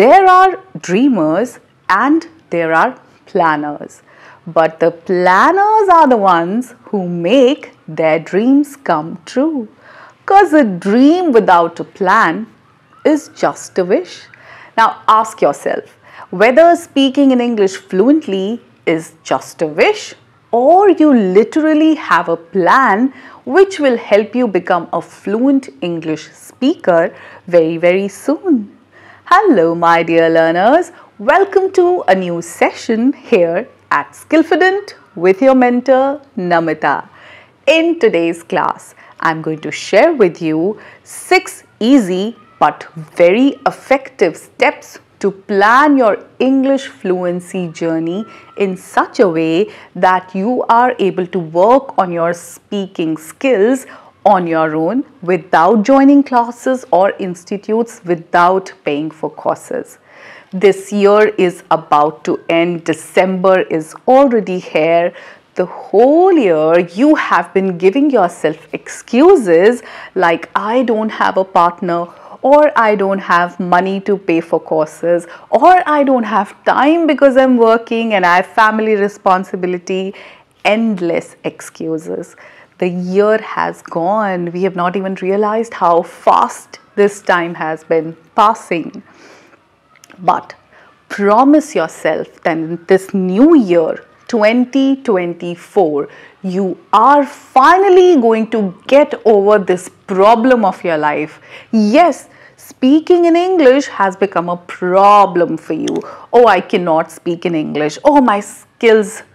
There are dreamers and there are planners. But the planners are the ones who make their dreams come true. Because a dream without a plan is just a wish. Now ask yourself whether speaking in English fluently is just a wish or you literally have a plan which will help you become a fluent English speaker very, very soon. Hello, my dear learners. Welcome to a new session here at Skillfident with your mentor Namita. In today's class, I'm going to share with you 6 easy but very effective steps to plan your English fluency journey in such a way that you are able to work on your speaking skills on your own without joining classes or institutes, without paying for courses. This year is about to end. December is already here. The whole year you have been giving yourself excuses like I don't have a partner, or I don't have money to pay for courses, or I don't have time because I'm working and I have family responsibility. Endless excuses. The year has gone. We have not even realized how fast this time has been passing. But promise yourself that in this new year, 2024, you are finally going to get over this problem of your life. Yes, speaking in English has become a problem for you. Oh, I cannot speak in English. Oh, my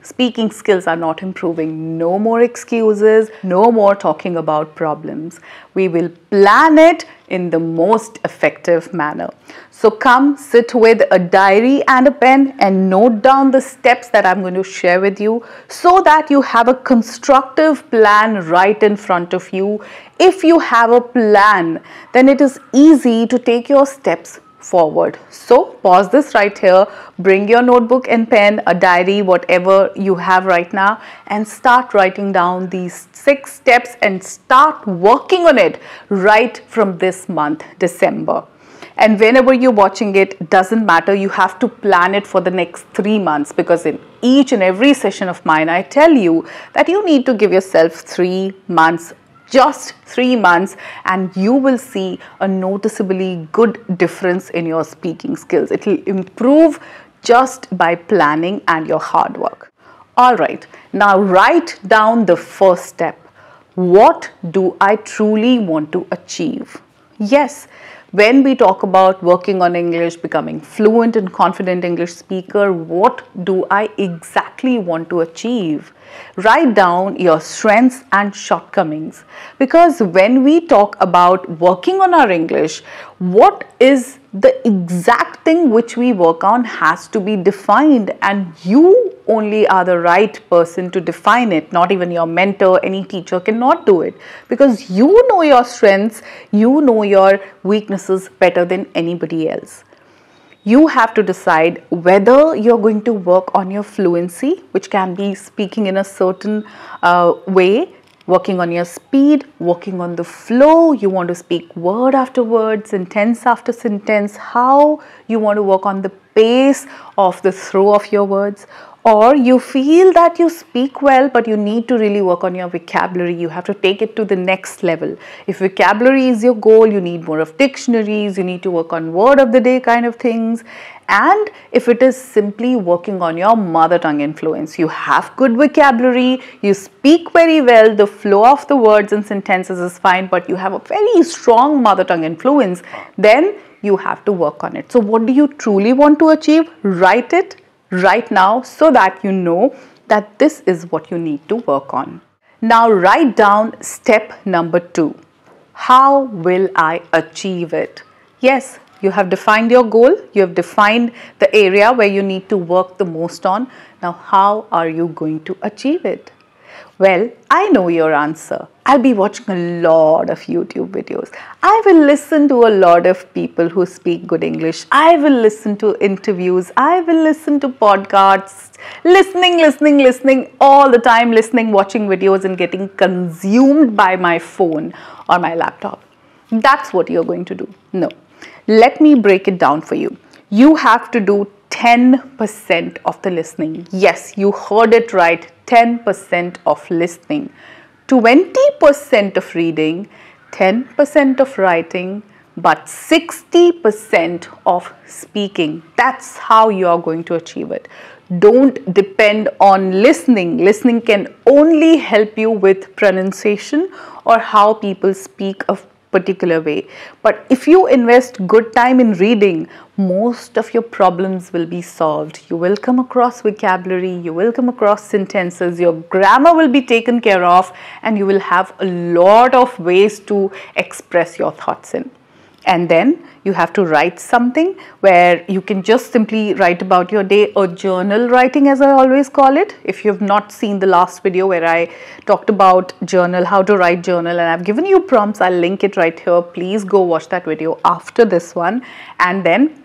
speaking skills are not improving. No more excuses, no more talking about problems. We will plan it in the most effective manner. So come sit with a diary and a pen and note down the steps that I'm going to share with you so that you have a constructive plan right in front of you. If you have a plan, then it is easy to take your steps forward. So pause this right here, bring your notebook and pen, a diary, whatever you have right now, and start writing down these 6 steps and start working on it right from this month, December. And whenever you're watching it, doesn't matter, you have to plan it for the next 3 months, because in each and every session of mine, I tell you that you need to give yourself 3 months, just 3 months, and you will see a noticeably good difference in your speaking skills. It will improve just by planning and your hard work. All right, now write down the first step. What do I truly want to achieve? Yes, when we talk about working on English, becoming fluent and confident English speaker, what do I exactly want to achieve? Write down your strengths and shortcomings, because when we talk about working on our English, what is the exact thing which we work on has to be defined, and you only are the right person to define it. Not even your mentor, any teacher cannot do it, because you know your strengths, you know your weaknesses better than anybody else. You have to decide whether you're going to work on your fluency, which can be speaking in a certain way, working on your speed, working on the flow. You want to speak word after word, sentence after sentence, how you want to work on the pace of the throw of your words. Or you feel that you speak well, but you need to really work on your vocabulary. You have to take it to the next level. If vocabulary is your goal, you need more of dictionaries, you need to work on word of the day kind of things. And if it is simply working on your mother tongue influence, you have good vocabulary, you speak very well, the flow of the words and sentences is fine, but you have a very strong mother tongue influence, then you have to work on it. So what do you truly want to achieve? Write it right now so that you know that this is what you need to work on. Now write down step number 2. How will I achieve it? Yes, you have defined your goal, you have defined the area where you need to work the most on. Now how are you going to achieve it? Well, I know your answer. I'll be watching a lot of YouTube videos. I will listen to a lot of people who speak good English. I will listen to interviews. I will listen to podcasts. Listening all the time, watching videos and getting consumed by my phone or my laptop. That's what you're going to do. No. Let me break it down for you. You have to do 10% of the listening. Yes, you heard it right, 10% of listening, 20% of reading, 10% of writing, but 60% of speaking. That's how you are going to achieve it. Don't depend on listening. Listening can only help you with pronunciation or how people speak a particular way. But if you invest good time in reading, most of your problems will be solved. You will come across vocabulary, you will come across sentences, your grammar will be taken care of, and you will have a lot of ways to express your thoughts in. And then you have to write something where you can just simply write about your day, or journal writing as I always call it. If you have not seen the last video where I talked about journal, how to write journal, and I've given you prompts, I'll link it right here. Please go watch that video after this one, and then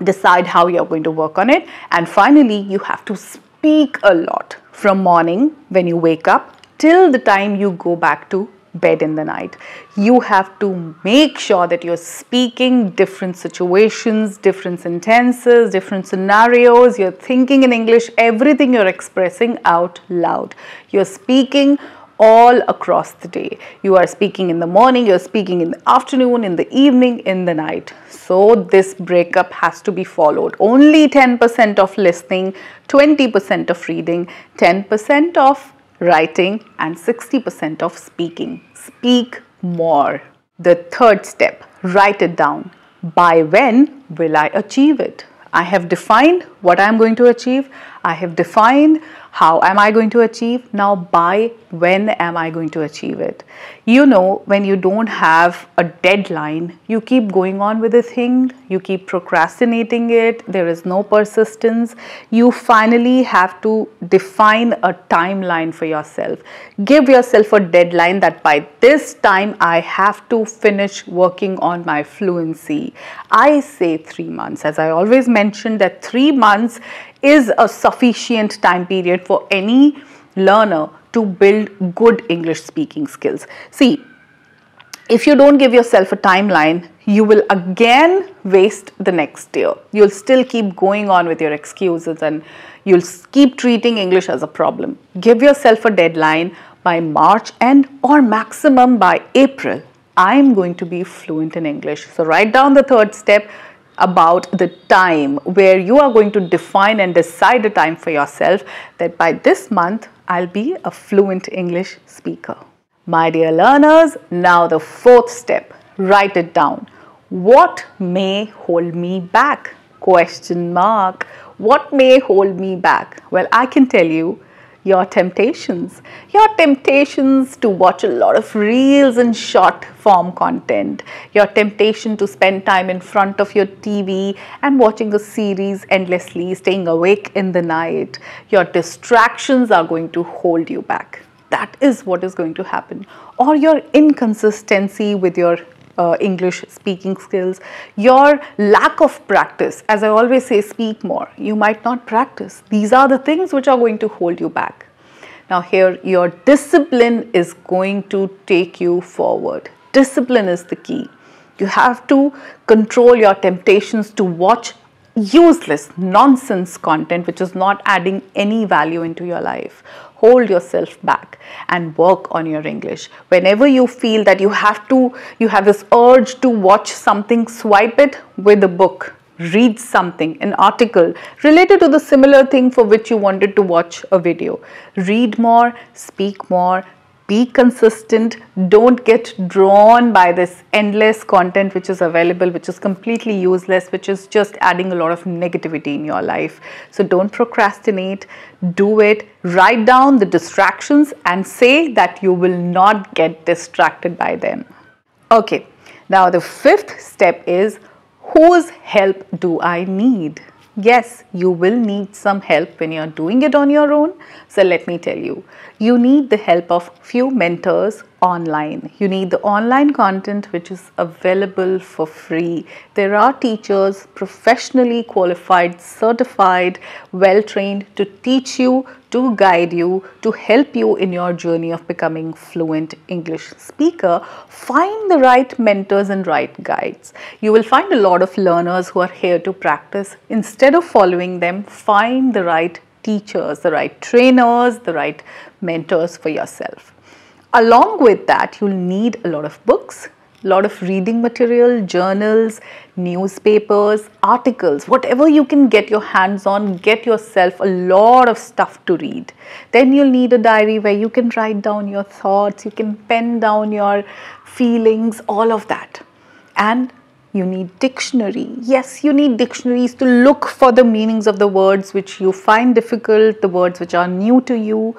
decide how you're going to work on it. And finally, you have to speak a lot from morning when you wake up till the time you go back to bed in the night. You have to make sure that you're speaking different situations, different sentences, different scenarios. You're thinking in English, everything you're expressing out loud. You're speaking all across the day. You are speaking in the morning, you're speaking in the afternoon, in the evening, in the night. So this breakup has to be followed. Only 10% of listening, 20% of reading, 10% of writing, and 60% of speaking. Speak more. The third step, write it down. By when will I achieve it? I have defined what I am going to achieve. I have defined how am I going to achieve. Now, by when am I going to achieve it? You know, when you don't have a deadline, you keep going on with the thing, you keep procrastinating it, there is no persistence. You finally have to define a timeline for yourself. Give yourself a deadline that by this time I have to finish working on my fluency. I say 3 months. As I always mention, that 3 months is a sufficient time period for any learner to build good English speaking skills. See, if you don't give yourself a timeline, you will again waste the next year. You'll still keep going on with your excuses and you'll keep treating English as a problem. Give yourself a deadline by March end, or maximum by April. I'm going to be fluent in English. So write down the third step about the time, where you are going to define and decide a time for yourself that by this month I'll be a fluent English speaker. My dear learners, now the fourth step, write it down. What may hold me back? Question mark. What may hold me back? Well, I can tell you, your temptations to watch a lot of reels and short form content, your temptation to spend time in front of your TV and watching a series endlessly, staying awake in the night. Your distractions are going to hold you back. That is what is going to happen. Or your inconsistency with your English speaking skills, your lack of practice. As I always say, speak more. You might not practice. These are the things which are going to hold you back. Now here, your discipline is going to take you forward. Discipline is the key. You have to control your temptations to watch useless, nonsense content which is not adding any value into your life. Hold yourself back and work on your English. Whenever you feel that you have this urge to watch something, swipe it with a book. Read something, an article related to the similar thing for which you wanted to watch a video. Read more, speak more, be consistent. Don't get drawn by this endless content which is available, which is completely useless, which is just adding a lot of negativity in your life. So don't procrastinate, do it. Write down the distractions and say that you will not get distracted by them. Okay, now the fifth step is, whose help do I need? Yes, you will need some help when you're doing it on your own. So let me tell you, You need the help of few mentors online. You need the online content which is available for free. There are teachers, professionally qualified, certified, well trained to teach you, to guide you, to help you in your journey of becoming fluent English speaker. Find the right mentors and right guides. You will find a lot of learners who are here to practice. Instead of following them, find the right teachers, the right trainers, the right mentors for yourself. Along with that, you'll need a lot of books, a lot of reading material, journals, newspapers, articles, whatever you can get your hands on. Get yourself a lot of stuff to read. Then you'll need a diary where you can write down your thoughts, you can pen down your feelings, all of that. And you need dictionary. Yes, you need dictionaries to look for the meanings of the words which you find difficult, the words which are new to you.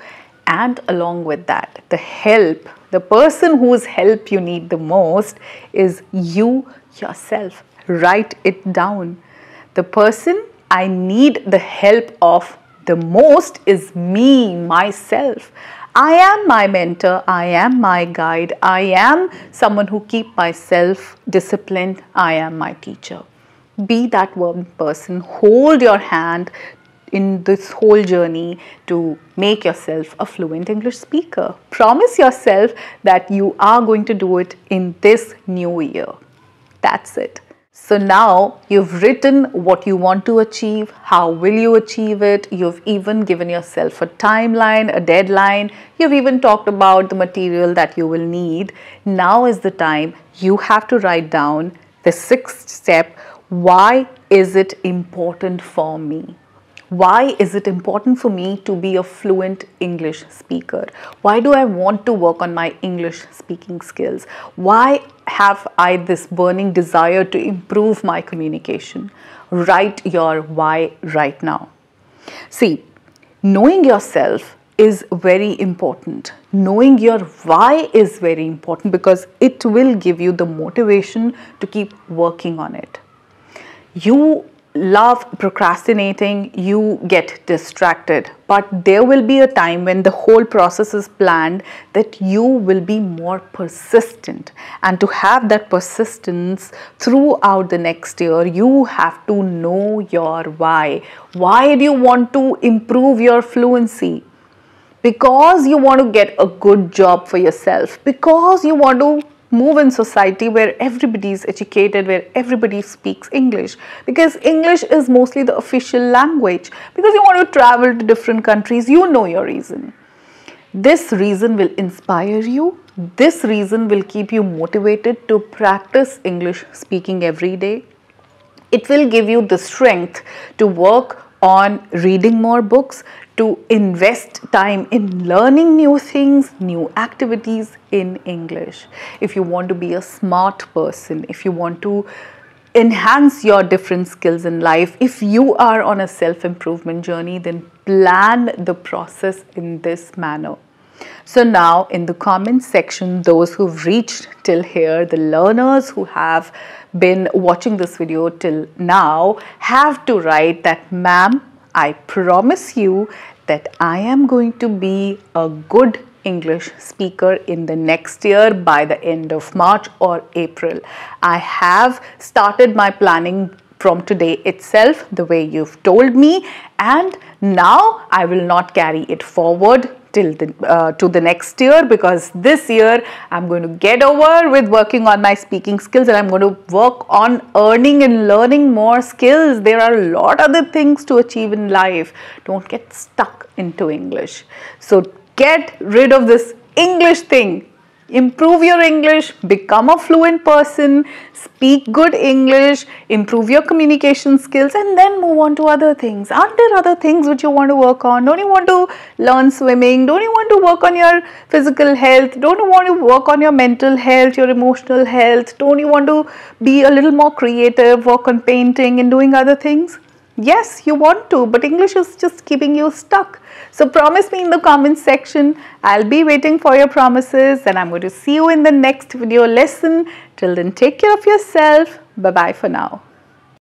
And along with that, the help, the person whose help you need the most is you yourself. Write it down. The person I need the help of the most is me, myself. I am my mentor, I am my guide, I am someone who keeps myself disciplined, I am my teacher. Be that one person, hold your hand in this whole journey to make yourself a fluent English speaker. Promise yourself that you are going to do it in this new year. That's it. So now you've written what you want to achieve, how will you achieve it, you've even given yourself a timeline, a deadline, you've even talked about the material that you will need. Now is the time you have to write down the sixth step. Why is it important for me? Why is it important for me to be a fluent English speaker? Why do I want to work on my English speaking skills? Why have I this burning desire to improve my communication? Write your why right now. See, knowing yourself is very important. Knowing your why is very important because it will give you the motivation to keep working on it. You love procrastinating, you get distracted, but there will be a time when the whole process is planned that you will be more persistent. And to have that persistence throughout the next year, you have to know your why. Why do you want to improve your fluency? Because you want to get a good job for yourself, because you want to move in society where everybody is educated, where everybody speaks English, because English is mostly the official language, because you want to travel to different countries. You know your reason. This reason will inspire you. This reason will keep you motivated to practice English speaking every day. It will give you the strength to work on reading more books, to invest time in learning new things, new activities in English. If you want to be a smart person, if you want to enhance your different skills in life, if you are on a self-improvement journey, then plan the process in this manner. So now in the comment section, those who've reached till here, the learners who have been watching this video till now have to write that, ma'am, I promise you that I am going to be a good English speaker in the next year by the end of March or April. I have started my planning from today itself, the way you've told me, and now I will not carry it forward till to the next year, because this year I'm going to get over with working on my speaking skills and I'm going to work on earning and learning more skills. There are a lot of other things to achieve in life. Don't get stuck into English. So get rid of this English thing. Improve your English, become a fluent person, speak good English, improve your communication skills, and then move on to other things. Aren't there other things which you want to work on? Don't you want to learn swimming? Don't you want to work on your physical health? Don't you want to work on your mental health, your emotional health? Don't you want to be a little more creative, work on painting and doing other things? Yes, you want to, but English is just keeping you stuck. So promise me in the comment section. I'll be waiting for your promises, and I'm going to see you in the next video lesson. Till then, take care of yourself. Bye-bye for now.